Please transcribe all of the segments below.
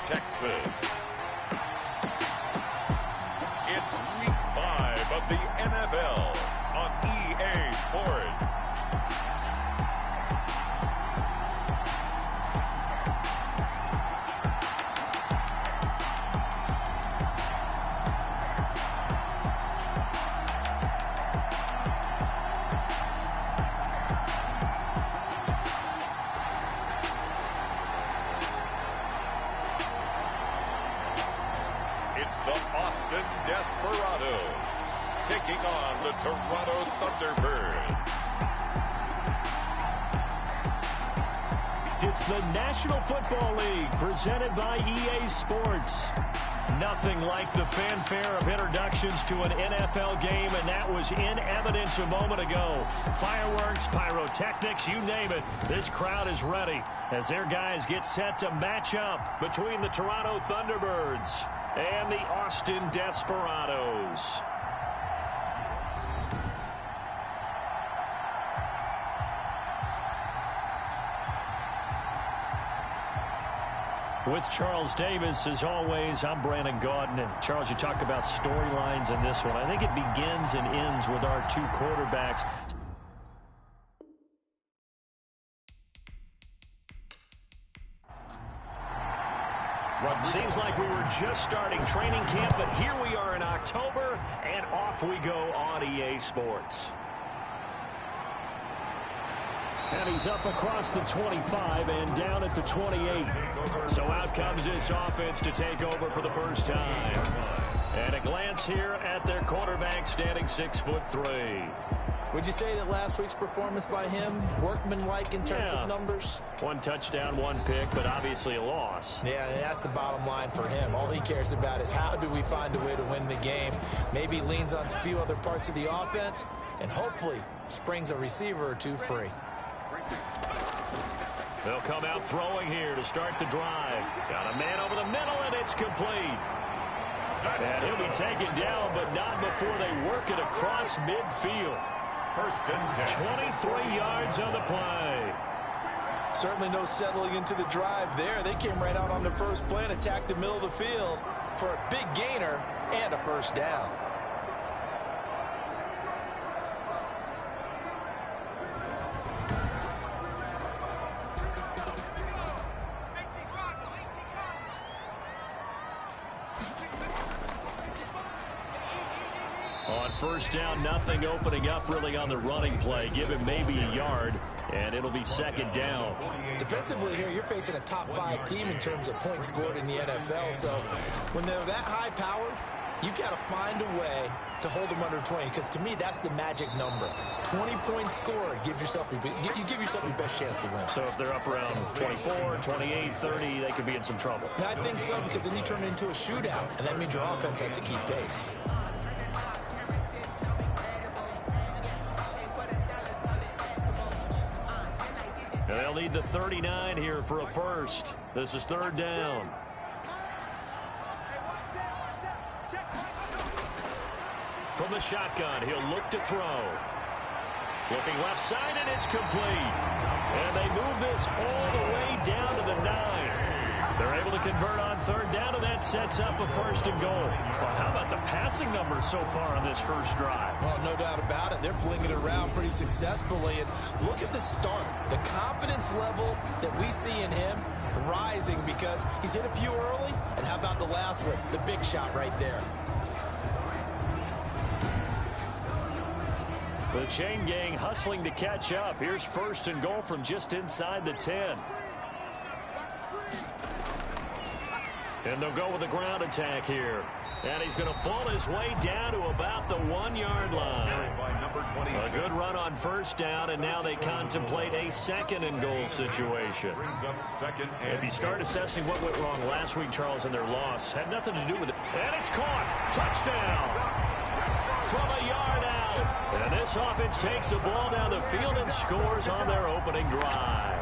Texas. It's Week 5 of the NFL on EA Sports. The Desperadoes taking on the Toronto Thunderbirds. It's the National Football League presented by EA Sports. Nothing like the fanfare of introductions to an NFL game, and that was in evidence a moment ago. Fireworks, pyrotechnics, you name it. This crowd is ready as their guys get set to match up between the Toronto Thunderbirds and the Austin Desperadoes. With Charles Davis, as always, I'm Brandon Gaudin. And Charles, you talk about storylines in this one. I think it begins and ends with our two quarterbacks. Seems like we were just starting training camp, but here we are in October, and off we go on EA Sports. And he's up across the 25 and down at the 28. So out comes this offense to take over for the first time. And a glance here at their quarterback standing 6'3". Would you say that last week's performance by him, workmanlike in terms of numbers? One touchdown, one pick, but obviously a loss. Yeah, that's the bottom line for him. All he cares about is how do we find a way to win the game. Maybe leans on a few other parts of the offense, and hopefully springs a receiver or two free. They'll come out throwing here to start the drive. Got a man over the middle, and it's complete. And he'll be taken down, but not before they work it across midfield. First and 10. 23 yards on the play. Certainly no settling into the drive there. They came right out on the first play and attacked the middle of the field for a big gainer and a first down. On first down, nothing opening up really on the running play. Give him maybe a yard, and it'll be second down. Defensively here, you're facing a top 5 team in terms of points scored in the NFL. So when they're that high powered, you got to find a way to hold them under 20, because to me, that's the magic number. 20 points scored, you give yourself your best chance to win. So if they're up around 24, 28, 30, they could be in some trouble. I think so, because then you turn it into a shootout, and that means your offense has to keep pace. They'll need the 39 here for a first. This is third down. From the shotgun, he'll look to throw. Looking left side, and it's complete. And they move this all the way down to the 9. They're able to convert on third down, and that sets up a first and goal. Well, how about the passing numbers so far on this first drive? Well, no doubt about it. They're flinging it around pretty successfully. And look at the start. The confidence level that we see in him rising because he's hit a few early. And how about the last one? The big shot right there. The chain gang hustling to catch up. Here's first and goal from just inside the 10. And they'll go with the ground attack here. And he's going to ball his way down to about the 1-yard line. A good run on first down, and now they contemplate a second and goal situation. If you start assessing what went wrong last week, Charles, in their loss, had nothing to do with it. And it's caught. Touchdown. From a yard out. And this offense takes the ball down the field and scores on their opening drive.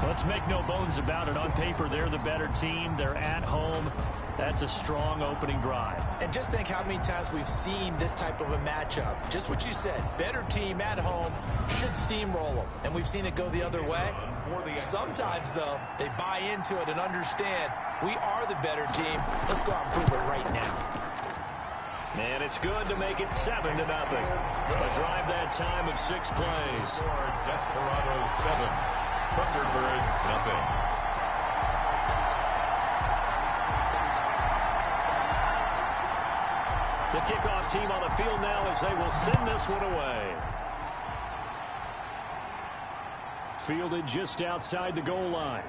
Let's make no bones about it. On paper, they're the better team. They're at home. That's a strong opening drive. And just think how many times we've seen this type of a matchup. Just what you said. Better team at home should steamroll them. And we've seen it go the other way. Sometimes, though, they buy into it and understand we are the better team. Let's go out and prove it right now. And it's good to make it 7-0. A drive that time of 6 plays. Desperadoes 7, Thunderbirds nothing. The kickoff team on the field now as they will send this one away. Fielded just outside the goal line.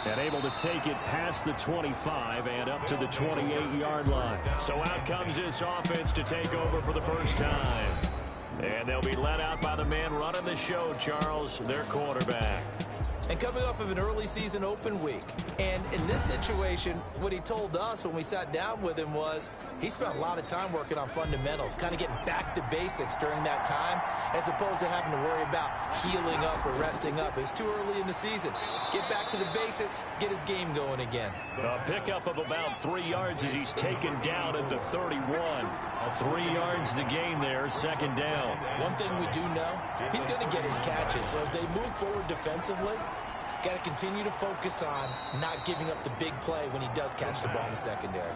And able to take it past the 25 and up to the 28-yard line. So out comes this offense to take over for the first time. And they'll be let out by the man running the show, Charles, their quarterback. And coming off of an early season open week. And in this situation, what he told us when we sat down with him was he spent a lot of time working on fundamentals, kind of getting back to basics during that time, as opposed to having to worry about healing up or resting up. It's too early in the season. Get back to the basics, get his game going again. A pickup of about 3 yards as he's taken down at the 31. 3 yards the gain there, second down. One thing we do know, he's going to get his catches. So as they move forward defensively, got to continue to focus on not giving up the big play when he does catch the ball in the secondary.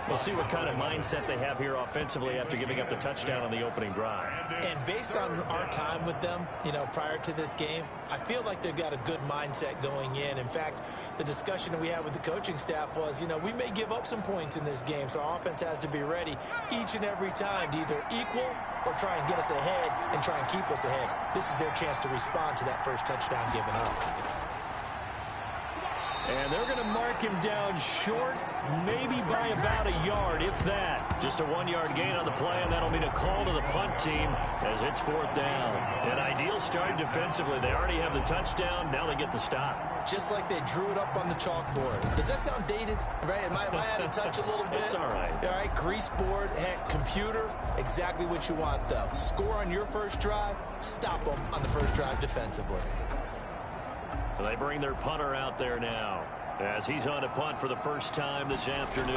We'll see what kind of mindset they have here offensively after giving up the touchdown on the opening drive. And based on our time with them, prior to this game, I feel like they've got a good mindset going in. In fact, the discussion that we had with the coaching staff was, we may give up some points in this game, so our offense has to be ready each and every time to either equal or try and get us ahead and try and keep us ahead. This is their chance to respond to that first touchdown given up. And they're going to mark him down short, maybe by about a yard, if that. Just a 1-yard gain on the play, and that'll mean a call to the punt team as it's 4th down. An ideal start defensively. They already have the touchdown. Now they get the stop. Just like they drew it up on the chalkboard. Does that sound dated? Right? Am I out of touch a little bit? It's all right. All right, grease board, heck, computer, exactly what you want, though. Score on your first drive, stop them on the first drive defensively. So they bring their punter out there now as he's on a punt for the first time this afternoon.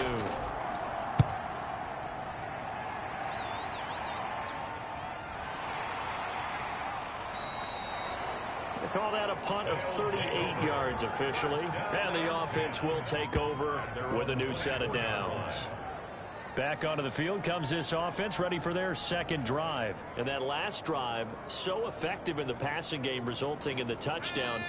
They call that a punt of 38 yards officially, and the offense will take over with a new set of downs. Back onto the field comes this offense, ready for their second drive. And that last drive, so effective in the passing game, resulting in the touchdown.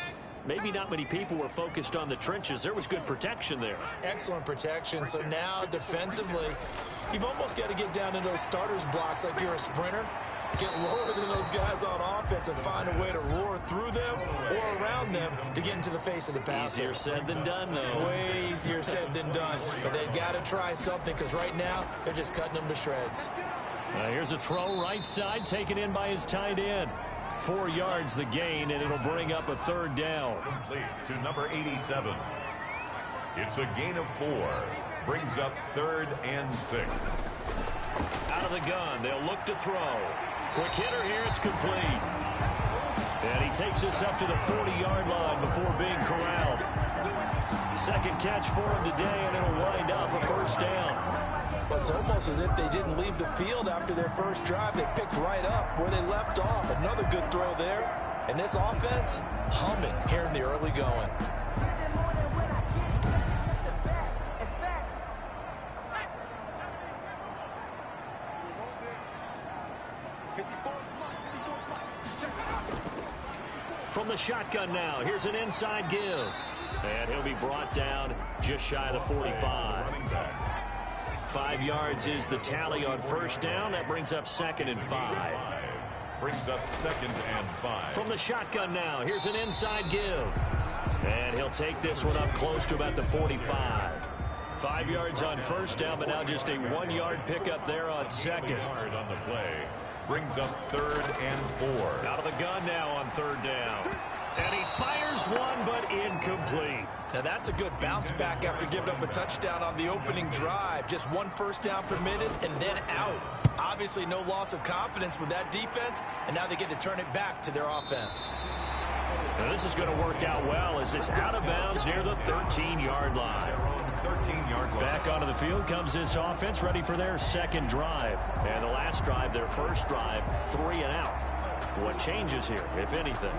Maybe not many people were focused on the trenches. There was good protection there. Excellent protection. So now defensively, you've almost got to get down into those starters blocks like you're a sprinter. Get lower than those guys on offense and find a way to roar through them or around them to get into the face of the passer. Easier said than done, though. Way easier said than done. But they've got to try something because right now they're just cutting them to shreds. Here's a throw right side taken in by his tight end. 4 yards the gain, and it'll bring up a 3rd down. Complete to number 87. It's a gain of 4. Brings up 3rd and 6. Out of the gun, they'll look to throw. Quick hitter here, it's complete. And he takes us up to the 40-yard line before being corralled. Second catch for him today, and it'll wind up a 1st down. But it's almost as if they didn't leave the field after their first drive. They picked right up where they left off. Another good throw there. And this offense, humming here in the early going. From the shotgun now, here's an inside give. And he'll be brought down just shy of the 45. 5 yards is the tally on 1st down. That brings up 2nd and 5. Brings up 2nd and 5. From the shotgun now, here's an inside give. And he'll take this one up close to about the 45. 5 yards on 1st down, but now just a 1-yard pickup there on 2nd. Yard on the play. Brings up 3rd and 4. Out of the gun now on 3rd down. And he fires one, but incomplete. Now that's a good bounce back after giving up a touchdown on the opening drive. Just 1 first down permitted and then out. Obviously no loss of confidence with that defense, and now they get to turn it back to their offense. Now this is going to work out well as it's out of bounds near the 13-yard line. 13-yard line. Back onto the field comes this offense, ready for their 2nd drive. And the last drive, their 1st drive, 3 and out. What changes here, if anything?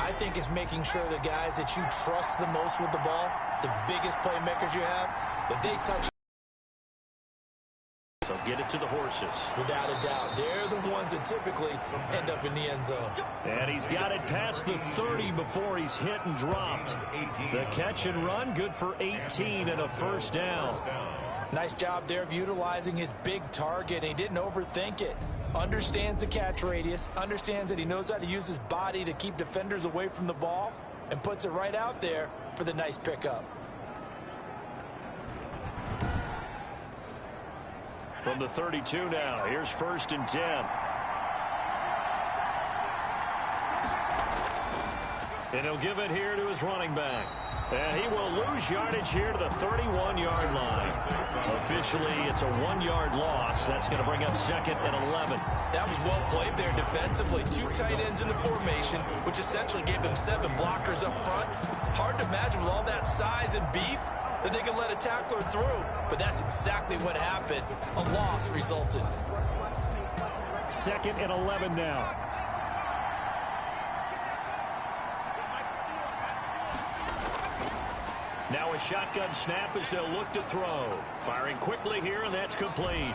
I think it's making sure the guys that you trust the most with the ball, the biggest playmakers you have, that they touch. So get it to the horses. Without a doubt, they're the ones that typically end up in the end zone. And he's got it past the 30 before he's hit and dropped. The catch and run, good for 18 and a first down. Nice job there of utilizing his big target. He didn't overthink it. Understands the catch radius, understands that he knows how to use his body to keep defenders away from the ball, and puts it right out there for the nice pickup. From the 32 now, here's 1st and 10. And he'll give it here to his running back. And he will lose yardage here to the 31-yard line. Officially, it's a 1-yard loss. That's going to bring up 2nd and 11. That was well played there defensively. 2 tight ends in the formation, which essentially gave them 7 blockers up front. Hard to imagine with all that size and beef that they could let a tackler through. But that's exactly what happened. A loss resulted. 2nd and 11 now. Now a shotgun snap as they'll look to throw. Firing quickly here, and that's complete.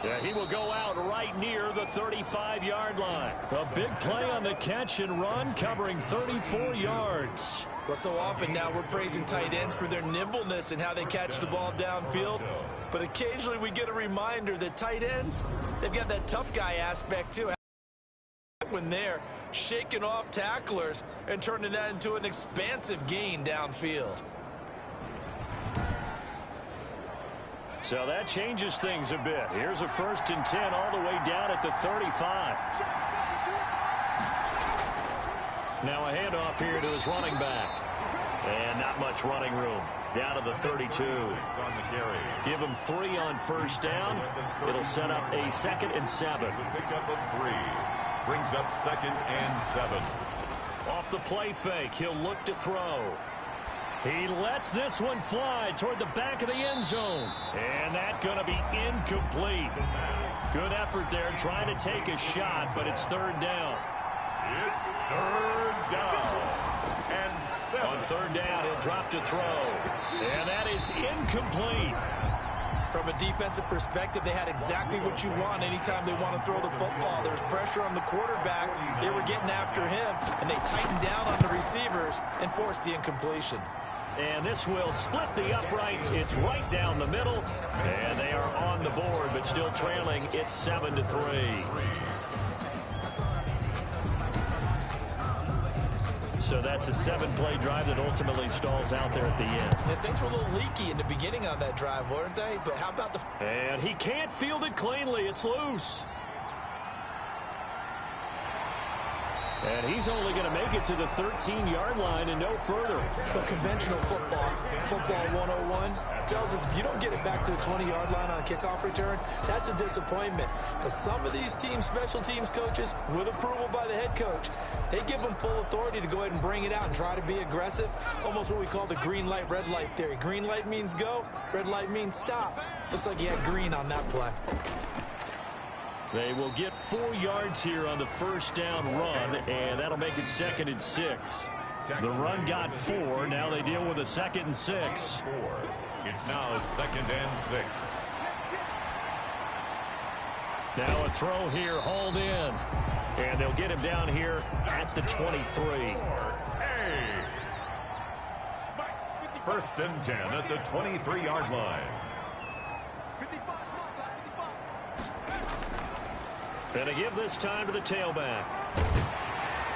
Yeah, he will go out right near the 35-yard line. A big play on the catch and run, covering 34 yards. Well, so often now we're praising tight ends for their nimbleness and how they catch the ball downfield. But occasionally we get a reminder that tight ends, they've got that tough guy aspect too. When they're shaking off tacklers and turning that into an expansive gain downfield. So that changes things a bit. Here's a 1st and 10 all the way down at the 35. Now a handoff here to his running back. And not much running room. Down to the 32. Give him 3 on 1st down. It'll set up a 2nd and 7. Pickup of 3. Brings up 2nd and 7. Off the play fake, he'll look to throw. He lets this one fly toward the back of the end zone. And that's going to be incomplete. Good effort there trying to take a shot, but it's 3rd down. It's 3rd down. And 7. On 3rd down, he'll drop to throw. And that is incomplete. From a defensive perspective, they had exactly what you want anytime they want to throw the football. There was pressure on the quarterback. They were getting after him, and they tightened down on the receivers and forced the incompletion. And this will split the uprights. It's right down the middle. And they are on the board, but still trailing. It's 7-3. So that's a 7-play drive that ultimately stalls out there at the end. Yeah, things were a little leaky in the beginning on that drive, weren't they? But how about the... And he can't field it cleanly. It's loose. And he's only going to make it to the 13-yard line and no further. But conventional football 101, tells us if you don't get it back to the 20-yard line on a kickoff return, that's a disappointment. But some of these team special teams coaches, with approval by the head coach, they give them full authority to go ahead and bring it out and try to be aggressive. Almost what we call the green light, red light theory. Green light means go, red light means stop. Looks like he had green on that play. They will get 4 yards here on the 1st down run, and that'll make it 2nd and 6. The run got 4. Now they deal with a 2nd and 6. It's now 2nd and 6. Now a throw here, hauled in. And they'll get him down here at the 23. 1st and 10 at the 23-yard line. And to give this time to the tailback.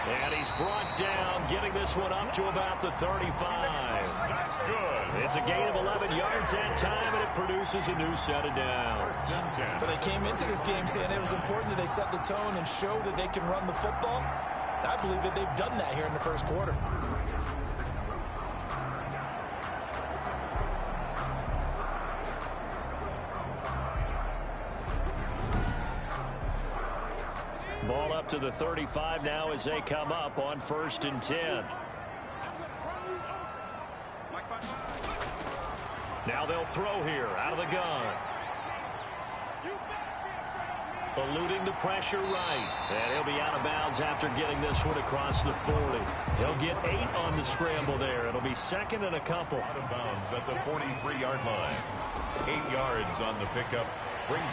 And he's brought down, getting this one up to about the 35. That's good. It's a gain of 11 yards that time, and it produces a new set of downs. But they came into this game saying it was important that they set the tone and show that they can run the football. And I believe that they've done that here in the 1st quarter. Ball up to the 35 now as they come up on 1st and 10. Now they'll throw here out of the gun. Eluding the pressure right. And he'll be out of bounds after getting this one across the 40. He'll get 8 on the scramble there. It'll be second and a couple. Out of bounds at the 43-yard line. 8 yards on the pickup.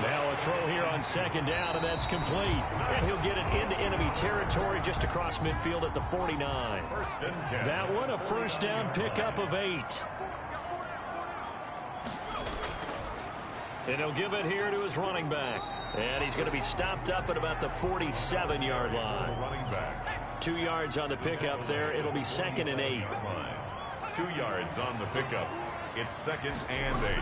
Now a throw here on second down, and that's complete. And he'll get it into enemy territory just across midfield at the 49. First and 10. That one a first down pickup of 8. And he'll give it here to his running back. And he's going to be stopped up at about the 47-yard line. Running back. 2 yards on the pickup there. It'll be second and 8. 2 yards on the pickup. It's second and 8.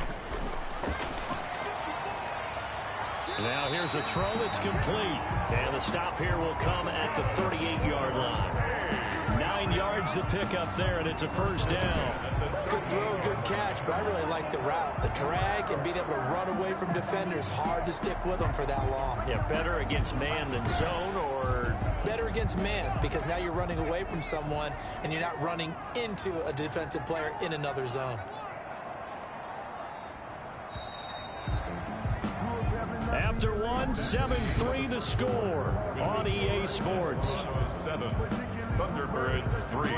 Now here's a throw that's complete. And the stop here will come at the 38-yard line. 9 yards the pickup there, and it's a first down. Good throw, good catch, but I really like the route. The drag and being able to run away from defenders, hard to stick with them for that long. Yeah, better against man than zone, or? Better against man, because now you're running away from someone and you're not running into a defensive player in another zone. After one, 7-3 the score on EA Sports. 7, Thunderbirds 3.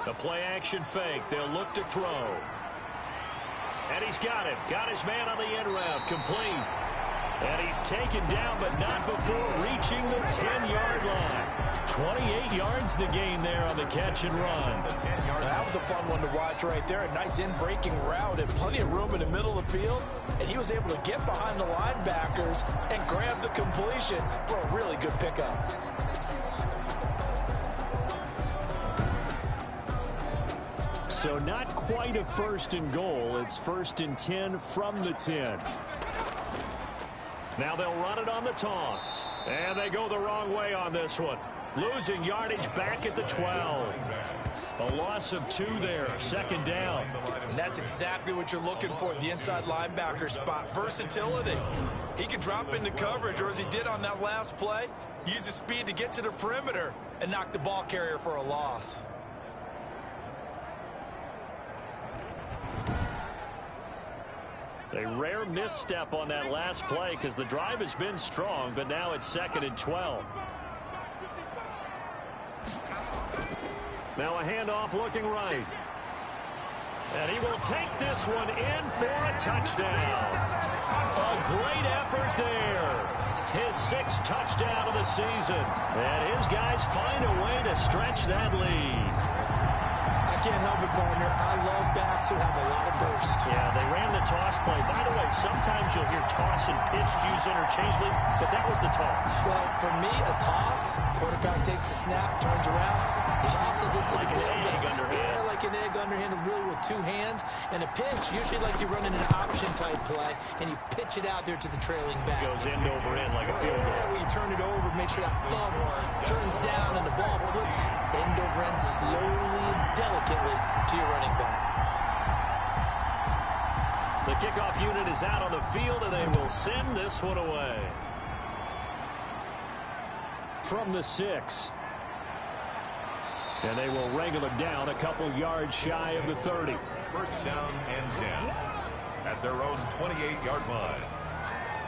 The play action fake. They'll look to throw. And he's got him. Got his man on the end route. Complete. And he's taken down, but not before reaching the 10-yard line. 28 yards the gain there on the catch and run. That was a fun one to watch right there. A nice in-breaking route and plenty of room in the middle of the field. And he was able to get behind the linebackers and grab the completion for a really good pickup. So not quite a first and goal. It's first and 10 from the 10. Now they'll run it on the toss. And they go the wrong way on this one. Losing yardage back at the 12. A loss of 2 there. Second down. And that's exactly what you're looking for at the inside linebacker spot. Versatility. He can drop into coverage, or as he did on that last play, use his speed to get to the perimeter and knock the ball carrier for a loss. A rare misstep on that last play because the drive has been strong, but now it's second and 12. Now a handoff looking right. And he will take this one in for a touchdown. A great effort there. His 6th touchdown of the season. And his guys find a way to stretch that lead. I can't help it, partner. I love backs who have a lot of burst. Yeah, they ran the toss play. By the way, sometimes you'll hear toss and pitch used interchangeably, but that was the toss. Well, for me, a toss, quarterback takes the snap, turns around, tosses it to the tailback. Yeah, like an egg underhand, really with 2 hands. And a pitch, usually like you're running an option-type play, and you pitch it out there to the trailing back. Goes end over end like a field goal. Yeah, where you turn it over, make sure that thumb turns down, and the ball flips end over end slowly and delicately to your running back. The kickoff unit is out on the field, and they will send this one away. From the 6. And they will wrangle him down a couple yards shy of the 30. First down and 10 at their own 28-yard line.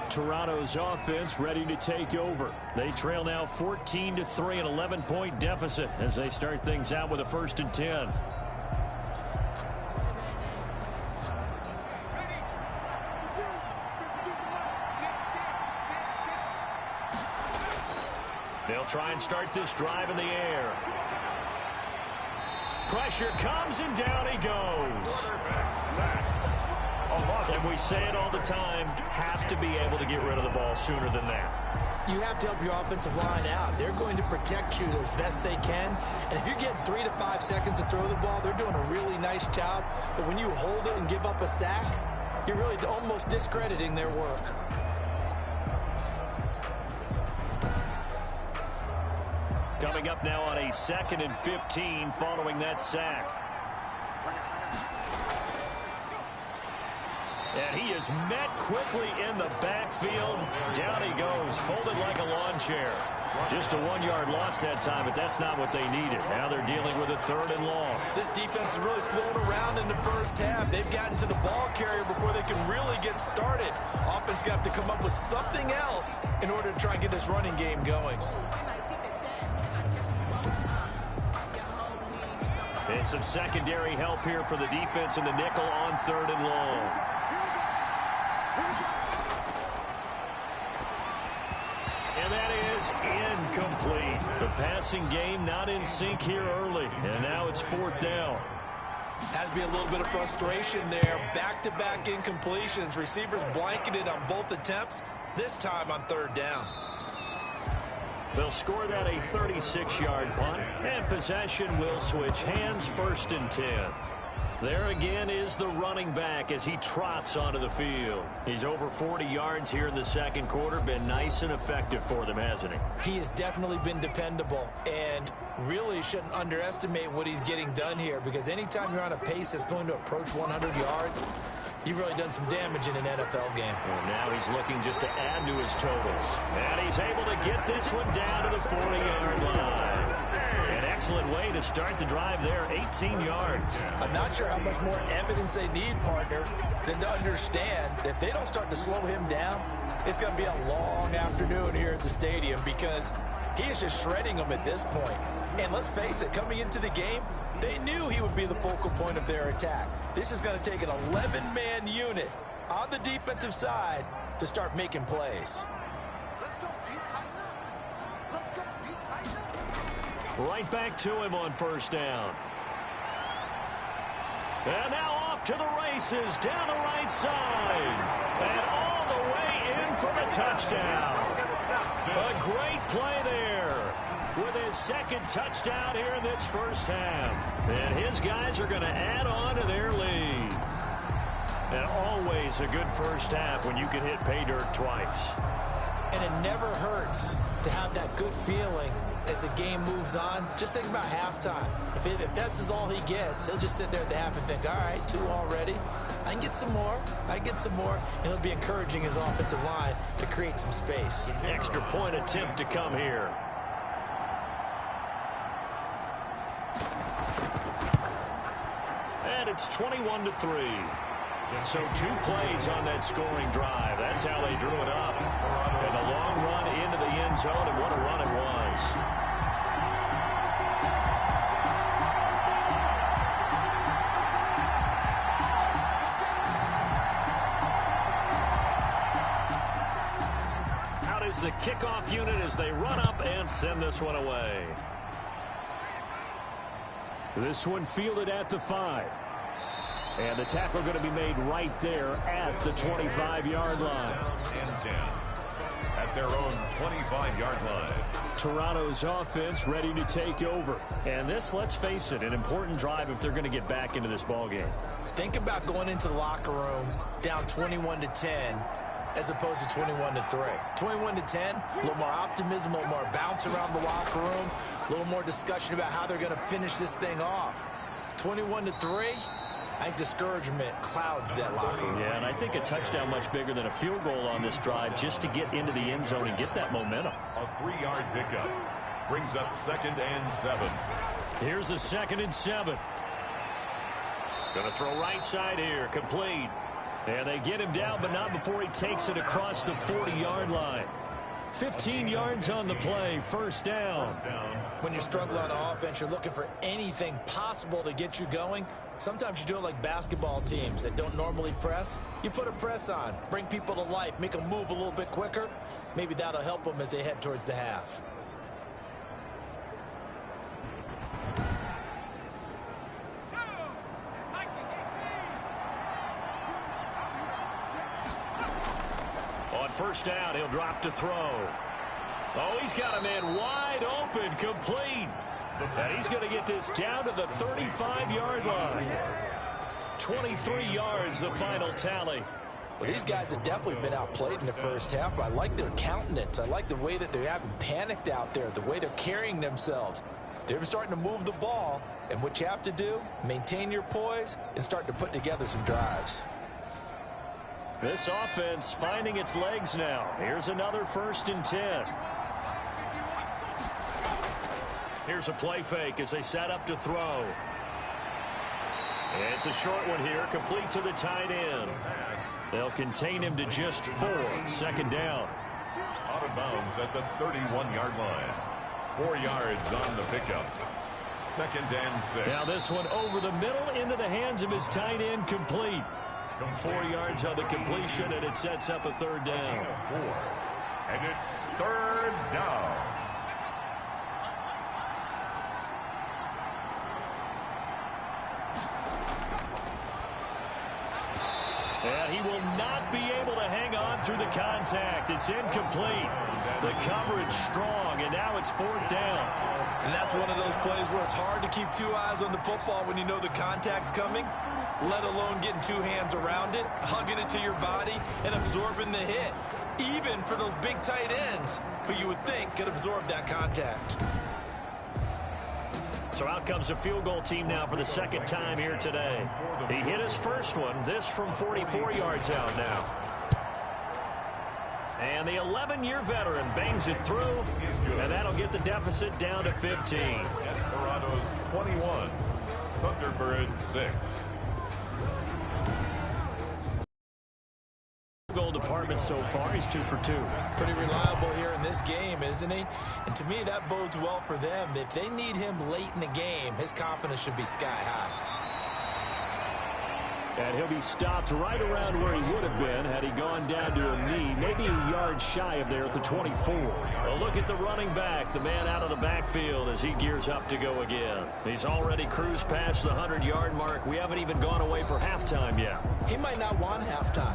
Toronto's offense ready to take over. They trail now 14-3, an 11-point deficit as they start things out with a first and 10. They'll try and start this drive in the air. Pressure comes, and down he goes. And we say it all the time, have to be able to get rid of the ball sooner than that. You have to help your offensive line out. They're going to protect you as best they can. And if you're getting 3 to 5 seconds to throw the ball, they're doing a really nice job. But when you hold it and give up a sack, you're really almost discrediting their work. Coming up now on a 2nd and 15 following that sack. And he is met quickly in the backfield. Down he goes, folded like a lawn chair. Just a 1-yard loss that time, but that's not what they needed. Now they're dealing with a 3rd and long. This defense is really flown around in the first half. They've gotten to the ball carrier before they can really get started. Offense got to come up with something else in order to try and get this running game going. And some secondary help here for the defense in the nickel on 3rd and long. And that is incomplete. The passing game not in sync here early. And now it's 4th down. Has to be a little bit of frustration there. Back-to-back incompletions. Receivers blanketed on both attempts, this time on 3rd down. They'll score that a 36-yard punt, and possession will switch hands, 1st and 10. There again is the running back as he trots onto the field. He's over 40 yards here in the 2nd quarter. Been nice and effective for them, hasn't he? He has definitely been dependable, and really shouldn't underestimate what he's getting done here, because anytime you're on a pace that's going to approach 100 yards, you've really done some damage in an NFL game. Well, now he's looking just to add to his totals. And he's able to get this one down to the 40-yard line. An excellent way to start the drive there, 18 yards. I'm not sure how much more evidence they need, partner, than to understand that if they don't start to slow him down, it's going to be a long afternoon here at the stadium, because he is just shredding them at this point. And let's face it, coming into the game, they knew he would be the focal point of their attack. This is going to take an 11-man unit on the defensive side to start making plays. Right back to him on 1st down. And now off to the races down the right side. And all the way in for the touchdown. A great play there with his 2nd touchdown here in this first half. And his guys are going to add on to their lead. And always a good first half when you can hit pay dirt twice. And it never hurts to have that good feeling as the game moves on. Just think about halftime. If that's all he gets, he'll just sit there at the half and think, all right, 2 already. I can get some more. I can get some more. And he'll be encouraging his offensive line to create some space. Extra point attempt to come here. And it's 21-3. So 2 plays on that scoring drive. That's how they drew it up. And a long run into the end zone, and what a run it was. Out is the kickoff unit as they run up and send this one away. This one fielded at the 5. And the tackle going to be made right there at the 25-yard line. And 10 at their own 25-yard line. Toronto's offense ready to take over. And this, let's face it, an important drive if they're going to get back into this ballgame. Think about going into the locker room down 21-10 as opposed to 21-3. 21-10, a little more optimism, a little more bounce around the locker room, a little more discussion about how they're going to finish this thing off. 21-3. I think discouragement clouds that locker room. Yeah, and I think a touchdown much bigger than a field goal on this drive just to get into the end zone and get that momentum. A 3-yard pickup brings up 2nd and 7. Here's a 2nd and 7. Going to throw right side here, complete. And they get him down, but not before he takes it across the 40-yard line. 15 yards on the play, 1st down. When you're struggling on offense, you're looking for anything possible to get you going. Sometimes you do it like basketball teams that don't normally press. You put a press on, bring people to life, make them move a little bit quicker. Maybe that'll help them as they head towards the half. On 1st down, he'll drop to throw. Oh, he's got a man wide open, complete. And he's going to get this down to the 35-yard line. 23 yards, the final tally. Well, these guys have definitely been outplayed in the first half, but I like their countenance. I like the way that they haven't panicked out there, the way they're carrying themselves. They're starting to move the ball, and what you have to do, maintain your poise and start to put together some drives. This offense finding its legs now. Here's another 1st and 10. Here's a play fake as they set up to throw. It's a short one here, complete to the tight end. They'll contain him to just 4. Second down. Out of bounds at the 31-yard line. 4 yards on the pickup. Second and 6. Now this one over the middle into the hands of his tight end, complete. 4 yards on the completion, and it sets up a third down. 4. And it's third down. And he will not be able to hang on through the contact. It's incomplete. The coverage strong, and now it's fourth down. And that's one of those plays where it's hard to keep 2 eyes on the football when you know the contact's coming, let alone getting 2 hands around it, hugging it to your body, and absorbing the hit. Even for those big tight ends who you would think could absorb that contact. So out comes a field goal team now for the second time here today. He hit his first one, this from 44 yards out now. And the 11-year veteran bangs it through, and that'll get the deficit down to 15. Desperadoes 21, Thunderbirds 6. Goal department so far, he's 2 for 2. Pretty reliable here in this game, isn't he? And to me, that bodes well for them. If they need him late in the game, his confidence should be sky high. And he'll be stopped right around where he would have been had he gone down to a knee, maybe a yard shy of there at the 24. A look at the running back, the man out of the backfield as he gears up to go again. He's already cruised past the 100-yard mark. We haven't even gone away for halftime yet. He might not want halftime.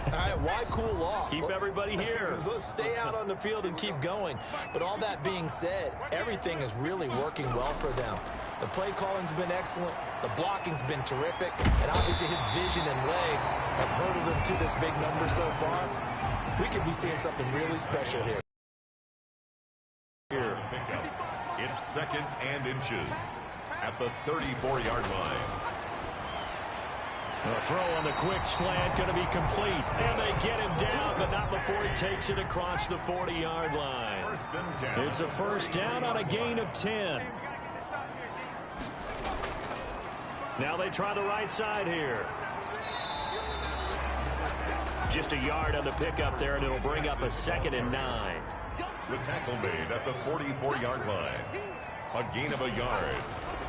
All right, why cool off? Keep everybody here. Let's stay out on the field and keep going. But all that being said, everything is really working well for them. The play calling's been excellent. The blocking's been terrific. And obviously his vision and legs have hurdled him to this big number so far. We could be seeing something really special here. It's second and inches at the 34-yard line. A throw on the quick slant going to be complete. And they get him down, but not before he takes it across the 40-yard line. It's a first down on a gain of 10. Now they try the right side here. Just a yard on the pickup there, and it'll bring up a 2nd and 9. The tackle made at the 44-yard line. A gain of a yard.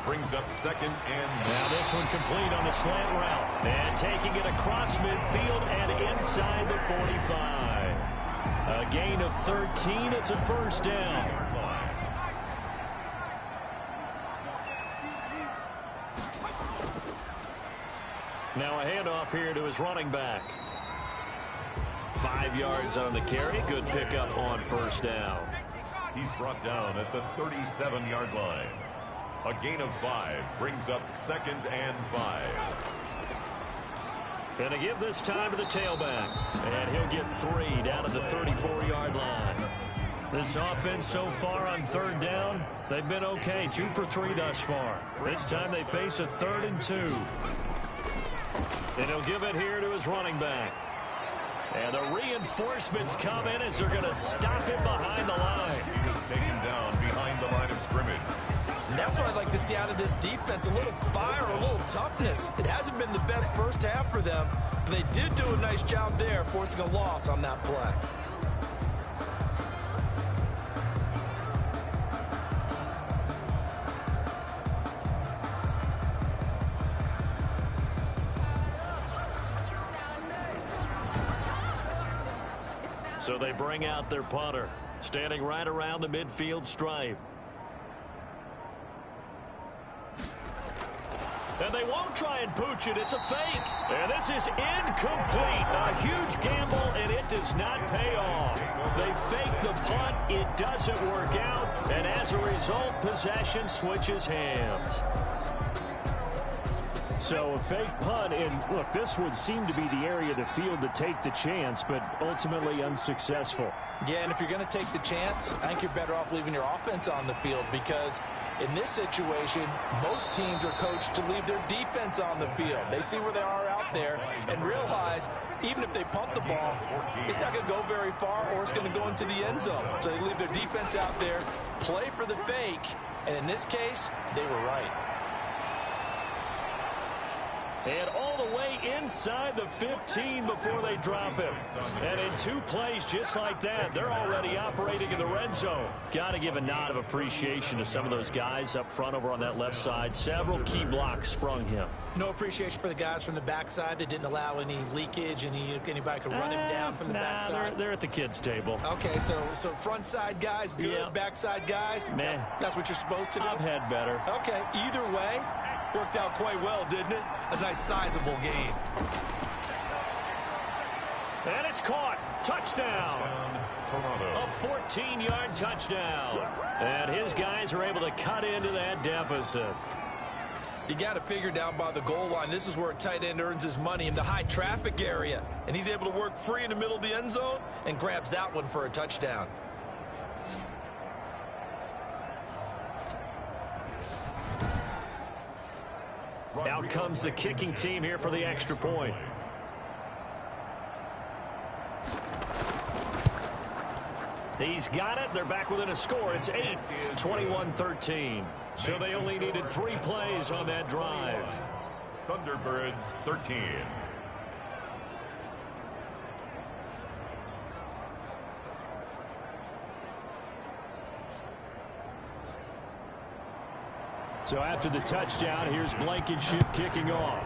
Brings up 2nd and 9. Now this one complete on the slant route. And taking it across midfield and inside the 45. A gain of 13. It's a first down. Now a handoff here to his running back. 5 yards on the carry. Good pickup on first down. He's brought down at the 37-yard line. A gain of 5 brings up 2nd and 5. And to give this time to the tailback. And he'll get 3 down at the 34-yard line. This offense so far on third down, they've been okay. 2 for 3 thus far. This time they face a 3rd and 2. And he'll give it here to his running back. And the reinforcements come in as they're going to stop him behind the line. He was taken down behind the line of scrimmage. And that's what I'd like to see out of this defense, a little fire, a little toughness. It hasn't been the best first half for them, but they did do a nice job there, forcing a loss on that play. So they bring out their punter, standing right around the midfield stripe. And they won't try and pooch it. It's a fake. And this is incomplete. A huge gamble, and it does not pay off. They fake the punt. It doesn't work out. And as a result, possession switches hands. So a fake punt, and look, this would seem to be the area of the field to take the chance, but ultimately unsuccessful. Yeah, and if you're going to take the chance, I think you're better off leaving your offense on the field, because in this situation, most teams are coached to leave their defense on the field. They see where they are out there and realize even if they punt the ball, it's not going to go very far or it's going to go into the end zone. So they leave their defense out there, play for the fake, And in this case, they were right. And all the way inside the 15 before they drop him. And in 2 plays just like that, they're already operating in the red zone. Got to give a nod of appreciation to some of those guys up front over on that left side. Several key blocks sprung him. No appreciation for the guys from the backside that didn't allow any leakage, and anybody could run him down from the backside. They're at the kids' table. Okay, so front side guys good, yeah. Backside guys, man, that's what you're supposed to do? I've had better. Okay, either way, worked out quite well, didn't it? A nice sizable gain. And it's caught. Touchdown. A 14-yard touchdown. And his guys are able to cut into that deficit. You got to figure down by the goal line. This is where a tight end earns his money, in the high traffic area. And he's able to work free in the middle of the end zone and grabs that one for a touchdown. Out comes the kicking team here for the extra point. He's got it. They're back within a score. It's 8, 21-13. So they only needed 3 plays on that drive. Thunderbirds 13. So after the touchdown, here's Blankenship kicking off.